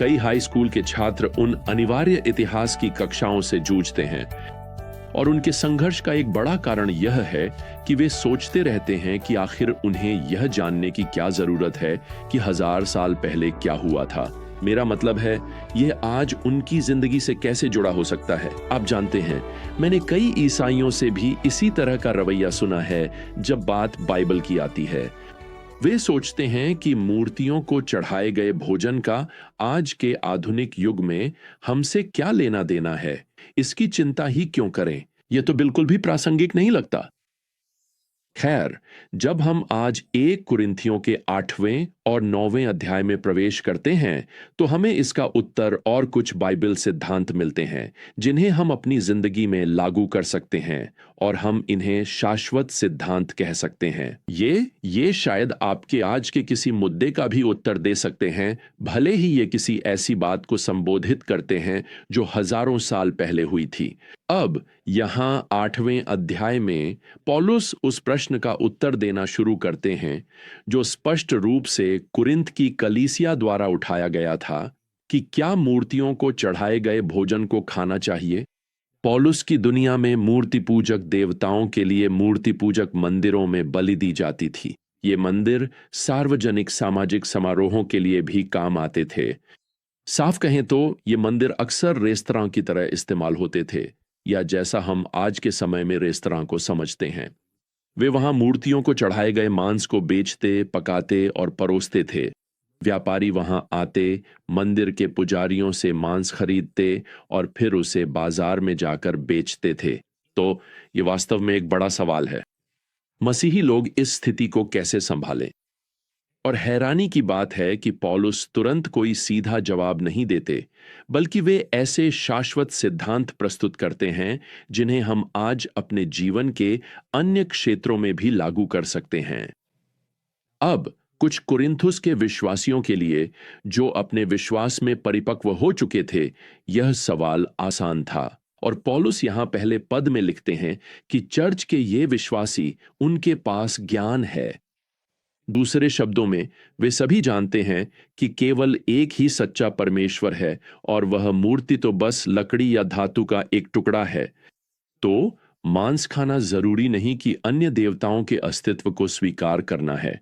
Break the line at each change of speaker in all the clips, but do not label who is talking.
कई high school के छात्र उन अनिवार्य इतिहास की कक्षाओं से जूझते हैं और उनके संघर्ष का एक बड़ा कारण यह है कि वे सोचते रहते हैं कि आखिर उन्हें यह जानने की क्या जरूरत है कि 1000 साल पहले क्या हुआ था। मेरा मतलब है, यह आज उनकी जिंदगी से कैसे जुड़ा हो सकता है। आप जानते हैं, मैंने कई ईसाइयों से भी इसी तरह का रवैया सुना है जब बात बाइबल की आती है। वे सोचते हैं कि मूर्तियों को चढ़ाए गए भोजन का आज के आधुनिक युग में हमसे क्या लेना देना है, इसकी चिंता ही क्यों करें। यह तो बिल्कुल भी प्रासंगिक नहीं लगता। खैर, जब हम आज 1 कुरिन्थियों के 8वें और 9वें अध्याय में प्रवेश करते हैं तो हमें इसका उत्तर और कुछ बाइबल सिद्धांत मिलते हैं जिन्हें हम अपनी जिंदगी में लागू कर सकते हैं और हम इन्हें शाश्वत सिद्धांत कह सकते हैं। ये शायद आपके आज के किसी मुद्दे का भी उत्तर दे सकते हैं, भले ही ये किसी ऐसी बात को संबोधित करते हैं जो हजारों साल पहले हुई थी। अब यहाँ 8वें अध्याय में पौलुस उस प्रश्न का उत्तर देना शुरू करते हैं जो स्पष्ट रूप से कुरिन्थ की कलीसिया द्वारा उठाया गया था कि क्या मूर्तियों को चढ़ाए गए भोजन को खाना चाहिए। पौलुस की दुनिया में मूर्ति पूजक देवताओं के लिए मूर्ति पूजक मंदिरों में बलि दी जाती थी। ये मंदिर सार्वजनिक सामाजिक समारोहों के लिए भी काम आते थे। साफ कहें तो ये मंदिर अक्सर रेस्तरां की तरह इस्तेमाल होते थे, या जैसा हम आज के समय में रेस्तरां को समझते हैं। वे वहां मूर्तियों को चढ़ाए गए मांस को बेचते, पकाते और परोसते थे। व्यापारी वहां आते, मंदिर के पुजारियों से मांस खरीदते और फिर उसे बाजार में जाकर बेचते थे। तो ये वास्तव में एक बड़ा सवाल है, मसीही लोग इस स्थिति को कैसे संभालें। और हैरानी की बात है कि पौलुस तुरंत कोई सीधा जवाब नहीं देते, बल्कि वे ऐसे शाश्वत सिद्धांत प्रस्तुत करते हैं जिन्हें हम आज अपने जीवन के अन्य क्षेत्रों में भी लागू कर सकते हैं। अब कुछ कुरिन्थुस के विश्वासियों के लिए, जो अपने विश्वास में परिपक्व हो चुके थे, यह सवाल आसान था। और पौलुस यहां पहले पद में लिखते हैं कि चर्च के ये विश्वासी, उनके पास ज्ञान है। दूसरे शब्दों में, वे सभी जानते हैं कि केवल एक ही सच्चा परमेश्वर है और वह मूर्ति तो बस लकड़ी या धातु का एक टुकड़ा है। तो मांस खाना जरूरी नहीं कि अन्य देवताओं के अस्तित्व को स्वीकार करना है।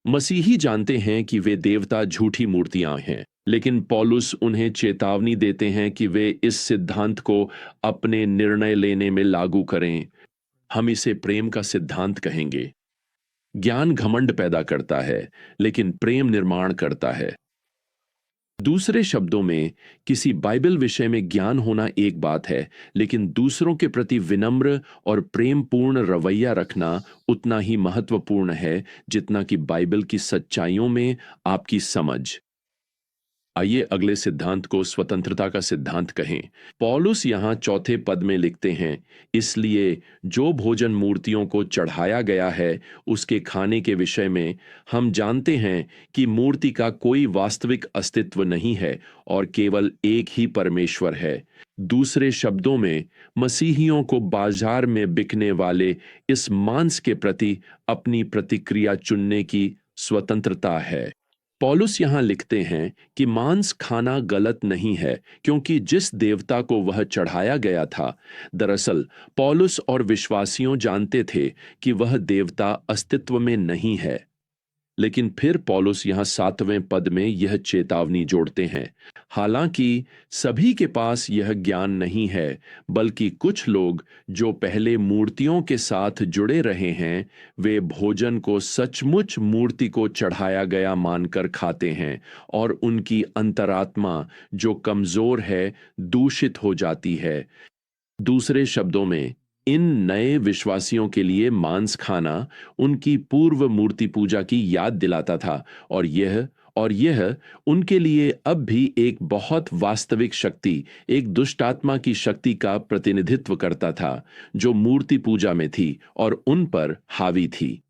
मसीही जानते हैं कि वे देवता झूठी मूर्तियां हैं, लेकिन पौलुस उन्हें चेतावनी देते हैं कि वे इस सिद्धांत को अपने निर्णय लेने में लागू करें। हम इसे प्रेम का सिद्धांत कहेंगे। ज्ञान घमंड पैदा करता है, लेकिन प्रेम निर्माण करता है। दूसरे शब्दों में, किसी बाइबल विषय में ज्ञान होना एक बात है, लेकिन दूसरों के प्रति विनम्र और प्रेमपूर्ण रवैया रखना उतना ही महत्वपूर्ण है जितना कि बाइबल की सच्चाइयों में आपकी समझ। आइए अगले सिद्धांत को स्वतंत्रता का सिद्धांत कहें। पौलुस यहां चौथे पद में लिखते हैं, इसलिए जो भोजन मूर्तियों को चढ़ाया गया है उसके खाने के विषय में हम जानते हैं कि मूर्ति का कोई वास्तविक अस्तित्व नहीं है और केवल एक ही परमेश्वर है। दूसरे शब्दों में, मसीहियों को बाजार में बिकने वाले इस मांस के प्रति अपनी प्रतिक्रिया चुनने की स्वतंत्रता है। पौलुस यहां लिखते हैं कि मांस खाना गलत नहीं है, क्योंकि जिस देवता को वह चढ़ाया गया था, दरअसल पौलुस और विश्वासियों जानते थे कि वह देवता अस्तित्व में नहीं है। लेकिन फिर पौलुस यहां 7वें पद में यह चेतावनी जोड़ते हैं, हालांकि सभी के पास यह ज्ञान नहीं है, बल्कि कुछ लोग जो पहले मूर्तियों के साथ जुड़े रहे हैं, वे भोजन को सचमुच मूर्ति को चढ़ाया गया मानकर खाते हैं और उनकी अंतरात्मा, जो कमजोर है, दूषित हो जाती है। दूसरे शब्दों में, इन नए विश्वासियों के लिए मांस खाना उनकी पूर्व मूर्ति पूजा की याद दिलाता था और यह उनके लिए अब भी एक बहुत वास्तविक शक्ति, एक दुष्ट आत्मा की शक्ति का प्रतिनिधित्व करता था जो मूर्ति पूजा में थी और उन पर हावी थी।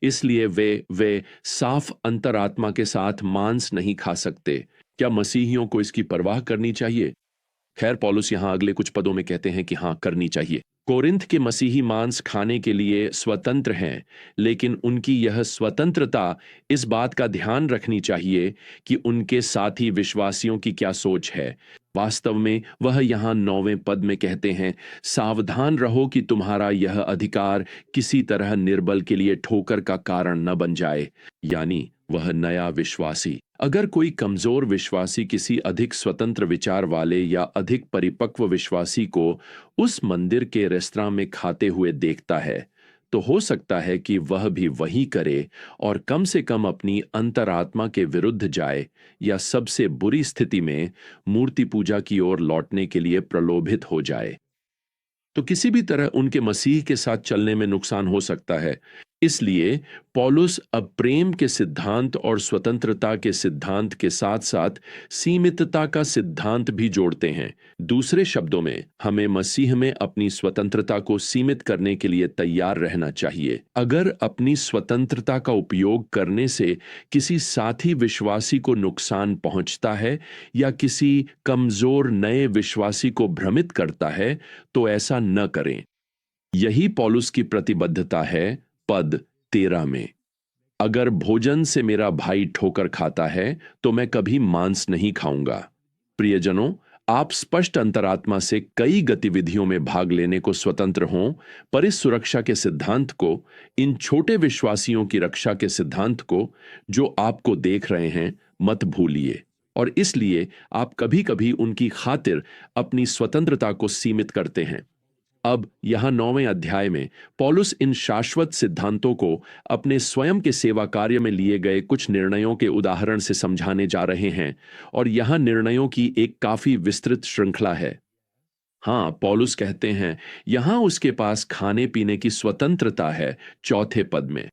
इसलिए वे साफ अंतरात्मा के साथ मांस नहीं खा सकते। क्या मसीहियों को इसकी परवाह करनी चाहिए? खैर, पौलुस यहां अगले कुछ पदों में कहते हैं कि हां, करनी चाहिए। कोरिन्थ के मसीही मांस खाने के लिए स्वतंत्र हैं, लेकिन उनकी यह स्वतंत्रता इस बात का ध्यान रखनी चाहिए कि उनके साथी विश्वासियों की क्या सोच है। वास्तव में वह यहाँ 9वें पद में कहते हैं, सावधान रहो कि तुम्हारा यह अधिकार किसी तरह निर्बल के लिए ठोकर का कारण न बन जाए। यानी वह नया विश्वासी, अगर कोई कमजोर विश्वासी किसी अधिक स्वतंत्र विचार वाले या अधिक परिपक्व विश्वासी को उस मंदिर के रेस्तरां में खाते हुए देखता है, तो हो सकता है कि वह भी वही करे और कम से कम अपनी अंतरात्मा के विरुद्ध जाए या सबसे बुरी स्थिति में मूर्ति पूजा की ओर लौटने के लिए प्रलोभित हो जाए। तो किसी भी तरह उनके मसीह के साथ चलने में नुकसान हो सकता है। इसलिए पौलुस अब प्रेम के सिद्धांत और स्वतंत्रता के सिद्धांत के साथ साथ सीमितता का सिद्धांत भी जोड़ते हैं। दूसरे शब्दों में, हमें मसीह में अपनी स्वतंत्रता को सीमित करने के लिए तैयार रहना चाहिए। अगर अपनी स्वतंत्रता का उपयोग करने से किसी साथी विश्वासी को नुकसान पहुंचता है या किसी कमजोर नए विश्वासी को भ्रमित करता है, तो ऐसा न करें। यही पौलुस की प्रतिबद्धता है पद 13 में। अगर भोजन से मेरा भाई ठोकर खाता है तो मैं कभी मांस नहीं खाऊंगा। प्रियजनों, आप स्पष्ट अंतरात्मा से कई गतिविधियों में भाग लेने को स्वतंत्र हों, पर इस सुरक्षा के सिद्धांत को, इन छोटे विश्वासियों की रक्षा के सिद्धांत को जो आपको देख रहे हैं, मत भूलिए। और इसलिए आप कभी कभी उनकी खातिर अपनी स्वतंत्रता को सीमित करते हैं। अब यहां 9वें अध्याय में पौलुस इन शाश्वत सिद्धांतों को अपने स्वयं के सेवा कार्य में लिए गए कुछ निर्णयों के उदाहरण से समझाने जा रहे हैं, और यहां निर्णयों की एक काफी विस्तृत श्रृंखला है। हां, पौलुस कहते हैं यहां उसके पास खाने पीने की स्वतंत्रता है। चौथे पद में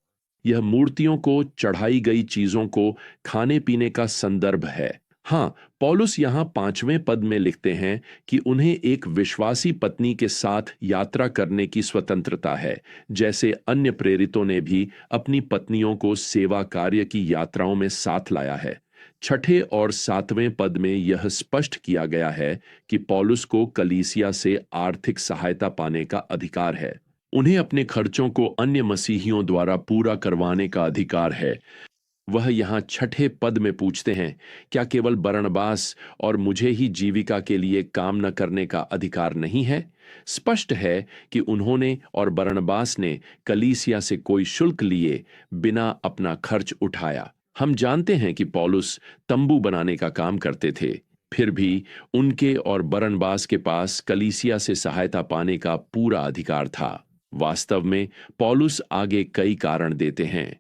यह मूर्तियों को चढ़ाई गई चीजों को खाने पीने का संदर्भ है। हां, पौलुस यहां 5वें पद में लिखते हैं कि उन्हें एक विश्वासी पत्नी के साथ यात्रा करने की स्वतंत्रता है, जैसे अन्य प्रेरितों ने भी अपनी पत्नियों को सेवा कार्य की यात्राओं में साथ लाया है। छठे और 7वें पद में यह स्पष्ट किया गया है कि पौलुस को कलीसिया से आर्थिक सहायता पाने का अधिकार है। उन्हें अपने खर्चों को अन्य मसीहियों द्वारा पूरा करवाने का अधिकार है। वह यहां छठे पद में पूछते हैं, क्या केवल बरनबास और मुझे ही जीविका के लिए काम न करने का अधिकार नहीं है? स्पष्ट है कि उन्होंने और बरनबास ने कलीसिया से कोई शुल्क लिए बिना अपना खर्च उठाया। हम जानते हैं कि पौलुस तंबू बनाने का काम करते थे, फिर भी उनके और बरनबास के पास कलीसिया से सहायता पाने का पूरा अधिकार था। वास्तव में पौलुस आगे कई कारण देते हैं।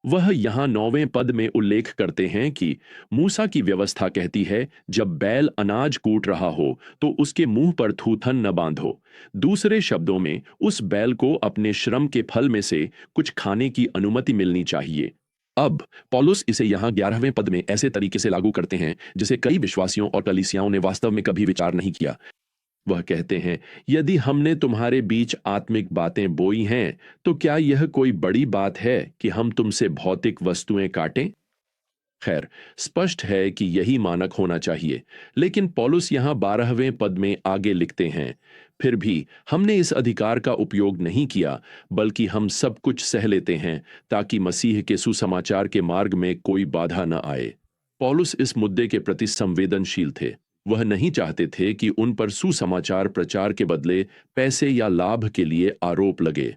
वह यहां 9वें पद में उल्लेख करते हैं कि मूसा की व्यवस्था कहती है, जब बैल अनाज कूट रहा हो तो उसके मुंह पर थूथन न बांधो। दूसरे शब्दों में, उस बैल को अपने श्रम के फल में से कुछ खाने की अनुमति मिलनी चाहिए। अब पौलुस इसे यहां 11वें पद में ऐसे तरीके से लागू करते हैं जिसे कई विश्वासियों और कलीसियाओं ने वास्तव में कभी विचार नहीं किया। वह कहते हैं, यदि हमने तुम्हारे बीच आत्मिक बातें बोई हैं, तो क्या यह कोई बड़ी बात है कि हम तुमसे भौतिक वस्तुएं काटें? खैर, स्पष्ट है कि यही मानक होना चाहिए, लेकिन पौलुस यहां 12वें पद में आगे लिखते हैं, फिर भी हमने इस अधिकार का उपयोग नहीं किया, बल्कि हम सब कुछ सह लेते हैं ताकि मसीह के सुसमाचार के मार्ग में कोई बाधा न आए। पौलुस इस मुद्दे के प्रति संवेदनशील थे। वह नहीं चाहते थे कि उन पर सुसमाचार प्रचार के बदले पैसे या लाभ के लिए आरोप लगे।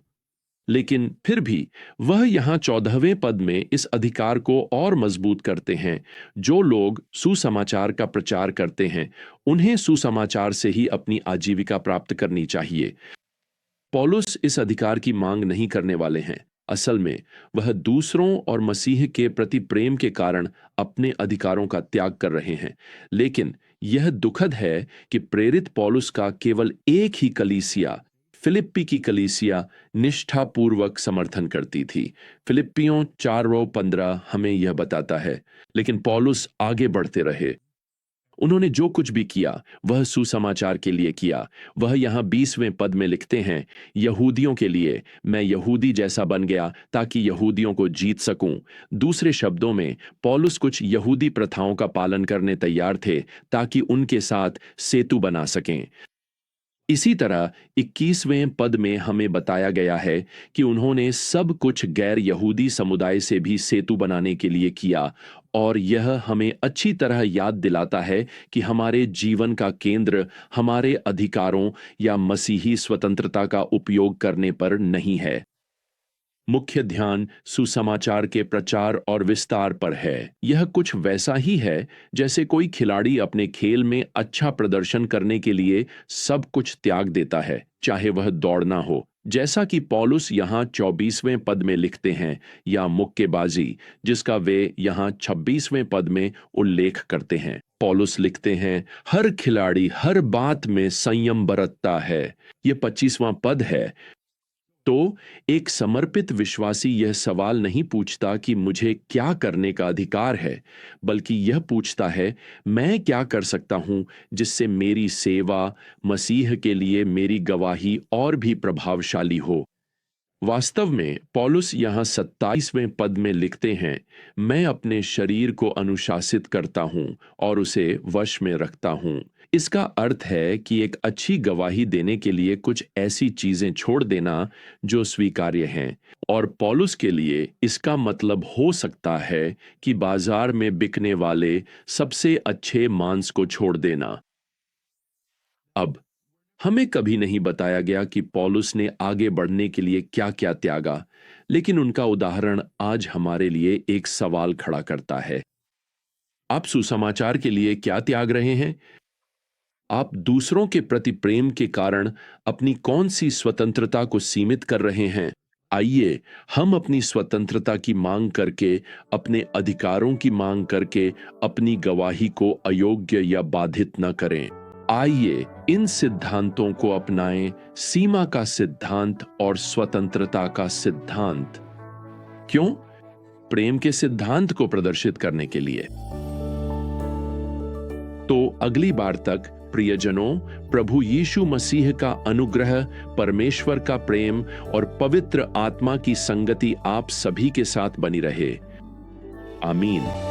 लेकिन फिर भी वह यहां 14वें पद में इस अधिकार को और मजबूत करते हैं। जो लोग सुसमाचार का प्रचार करते हैं, उन्हें सुसमाचार से ही अपनी आजीविका प्राप्त करनी चाहिए। पौलुस इस अधिकार की मांग नहीं करने वाले हैं। असल में वह दूसरों और मसीह के प्रति प्रेम के कारण अपने अधिकारों का त्याग कर रहे हैं। लेकिन यह दुखद है कि प्रेरित पौलुस का केवल एक ही कलीसिया, फिलिप्पी की कलीसिया, निष्ठापूर्वक समर्थन करती थी। फिलिप्पियों 4:15 हमें यह बताता है। लेकिन पौलुस आगे बढ़ते रहे। उन्होंने जो कुछ भी किया वह सुसमाचार के लिए किया। वह यहाँ 20वें पद में लिखते हैं, यहूदियों के लिए मैं यहूदी जैसा बन गया ताकि यहूदियों को जीत सकूं। दूसरे शब्दों में, पौलुस कुछ यहूदी प्रथाओं का पालन करने तैयार थे ताकि उनके साथ सेतु बना सकें। इसी तरह 21वें पद में हमें बताया गया है कि उन्होंने सब कुछ गैर यहूदी समुदाय से भी सेतु बनाने के लिए किया, और यह हमें अच्छी तरह याद दिलाता है कि हमारे जीवन का केंद्र हमारे अधिकारों या मसीही स्वतंत्रता का उपयोग करने पर नहीं है। मुख्य ध्यान सुसमाचार के प्रचार और विस्तार पर है। यह कुछ वैसा ही है जैसे कोई खिलाड़ी अपने खेल में अच्छा प्रदर्शन करने के लिए सब कुछ त्याग देता है, चाहे वह दौड़ना हो, जैसा कि पौलुस यहाँ 24वें पद में लिखते हैं, या मुक्केबाजी, जिसका वे यहाँ 26वें पद में उल्लेख करते हैं। पौलुस लिखते हैं, हर खिलाड़ी हर बात में संयम बरतता है। ये 25वां पद है। तो एक समर्पित विश्वासी यह सवाल नहीं पूछता कि मुझे क्या करने का अधिकार है, बल्कि यह पूछता है, मैं क्या कर सकता हूं जिससे मेरी सेवा, मसीह के लिए मेरी गवाही और भी प्रभावशाली हो। वास्तव में पौलुस यहाँ 27वें पद में लिखते हैं, मैं अपने शरीर को अनुशासित करता हूँ और उसे वश में रखता हूँ। इसका अर्थ है कि एक अच्छी गवाही देने के लिए कुछ ऐसी चीजें छोड़ देना जो स्वीकार्य हैं, और पौलुस के लिए इसका मतलब हो सकता है कि बाजार में बिकने वाले सबसे अच्छे मांस को छोड़ देना। अब हमें कभी नहीं बताया गया कि पौलुस ने आगे बढ़ने के लिए क्या क्या त्यागा, लेकिन उनका उदाहरण आज हमारे लिए एक सवाल खड़ा करता है। आप सुसमाचार के लिए क्या त्याग रहे हैं? आप दूसरों के प्रति प्रेम के कारण अपनी कौन सी स्वतंत्रता को सीमित कर रहे हैं? आइए हम अपनी स्वतंत्रता की मांग करके, अपने अधिकारों की मांग करके अपनी गवाही को अयोग्य या बाधित न करें। आइए इन सिद्धांतों को अपनाएं, सीमा का सिद्धांत और स्वतंत्रता का सिद्धांत। क्यों? प्रेम के सिद्धांत को प्रदर्शित करने के लिए। तो अगली बार तक प्रियजनों, प्रभु यीशु मसीह का अनुग्रह, परमेश्वर का प्रेम और पवित्र आत्मा की संगति आप सभी के साथ बनी रहे। आमीन।